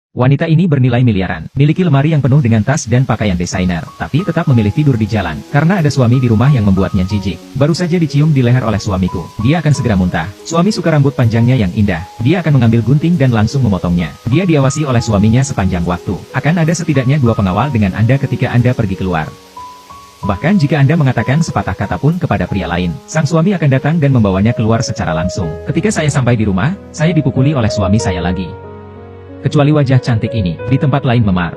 Wanita ini bernilai miliaran, miliki lemari yang penuh dengan tas dan pakaian desainer, tapi tetap memilih tidur di jalan, karena ada suami di rumah yang membuatnya jijik. Baru saja dicium di leher oleh suamiku, dia akan segera muntah. Suami suka rambut panjangnya yang indah, dia akan mengambil gunting dan langsung memotongnya. Dia diawasi oleh suaminya sepanjang waktu. Akan ada setidaknya 2 pengawal dengan Anda ketika Anda pergi keluar. Bahkan jika Anda mengatakan sepatah kata pun kepada pria lain, sang suami akan datang dan membawanya keluar secara langsung. Ketika saya sampai di rumah, saya dipukuli oleh suami saya lagi. Kecuali wajah cantik ini, di tempat lain memar.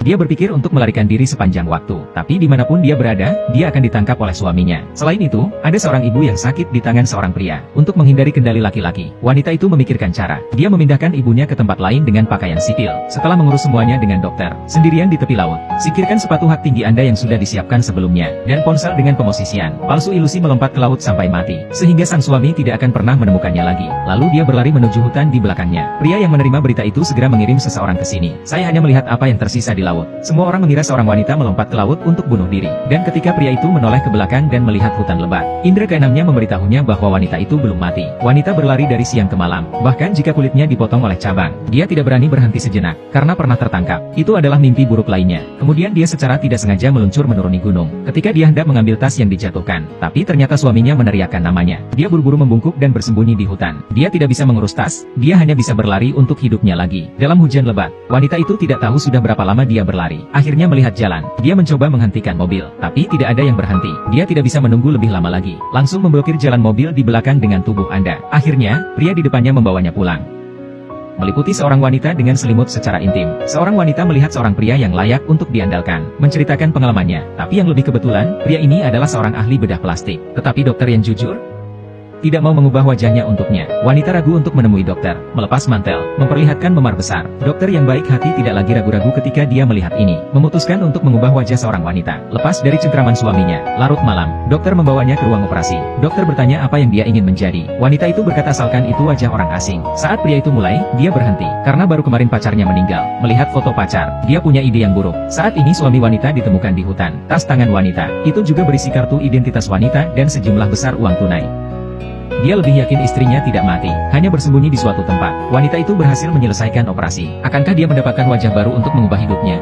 Dia berpikir untuk melarikan diri sepanjang waktu, tapi dimanapun dia berada, dia akan ditangkap oleh suaminya. Selain itu, ada seorang ibu yang sakit di tangan seorang pria. Untuk menghindari kendali laki-laki, wanita itu memikirkan cara. Dia memindahkan ibunya ke tempat lain dengan pakaian sipil. Setelah mengurus semuanya dengan dokter, sendirian di tepi laut. Singkirkan sepatu hak tinggi Anda yang sudah disiapkan sebelumnya, dan ponsel dengan pemosisian. Palsu ilusi melompat ke laut sampai mati, sehingga sang suami tidak akan pernah menemukannya lagi. Lalu dia berlari menuju hutan di belakangnya. Pria yang menerima berita itu segera mengirim seseorang ke sini. Saya hanya melihat apa yang tersisa di laut. Semua orang mengira seorang wanita melompat ke laut untuk bunuh diri. Dan ketika pria itu menoleh ke belakang dan melihat hutan lebat, indera keenamnya memberitahunya bahwa wanita itu belum mati. Wanita berlari dari siang ke malam, bahkan jika kulitnya dipotong oleh cabang. Dia tidak berani berhenti sejenak, karena pernah tertangkap. Itu adalah mimpi buruk lainnya. Kemudian dia secara tidak sengaja meluncur menuruni gunung. Ketika dia hendak mengambil tas yang dijatuhkan, tapi ternyata suaminya meneriakkan namanya. Dia buru-buru membungkuk dan bersembunyi di hutan. Dia tidak bisa mengurus tas, dia hanya bisa berlari untuk hidupnya lagi. Dalam hujan lebat, wanita itu tidak tahu sudah berapa lama dia berlari. Akhirnya melihat jalan, dia mencoba menghentikan mobil, tapi tidak ada yang berhenti. Dia tidak bisa menunggu lebih lama lagi, langsung memblokir jalan mobil di belakang dengan tubuh Anda. Akhirnya, pria di depannya membawanya pulang. Meliputi seorang wanita dengan selimut secara intim. Seorang wanita melihat seorang pria yang layak untuk diandalkan, menceritakan pengalamannya. Tapi yang lebih kebetulan, pria ini adalah seorang ahli bedah plastik. Tetapi dokter yang jujur tidak mau mengubah wajahnya untuknya. Wanita ragu untuk menemui dokter, melepas mantel, memperlihatkan memar besar. Dokter yang baik hati tidak lagi ragu-ragu ketika dia melihat ini. Memutuskan untuk mengubah wajah seorang wanita. Lepas dari cengkraman suaminya, larut malam, dokter membawanya ke ruang operasi. Dokter bertanya apa yang dia ingin menjadi. Wanita itu berkata asalkan itu wajah orang asing. Saat pria itu mulai, dia berhenti. Karena baru kemarin pacarnya meninggal. Melihat foto pacar, dia punya ide yang buruk. Saat ini suami wanita ditemukan di hutan. Tas tangan wanita, itu juga berisi kartu identitas wanita dan sejumlah besar uang tunai. Dia lebih yakin istrinya tidak mati, hanya bersembunyi di suatu tempat. Wanita itu berhasil menyelesaikan operasi. Akankah dia mendapatkan wajah baru untuk mengubah hidupnya?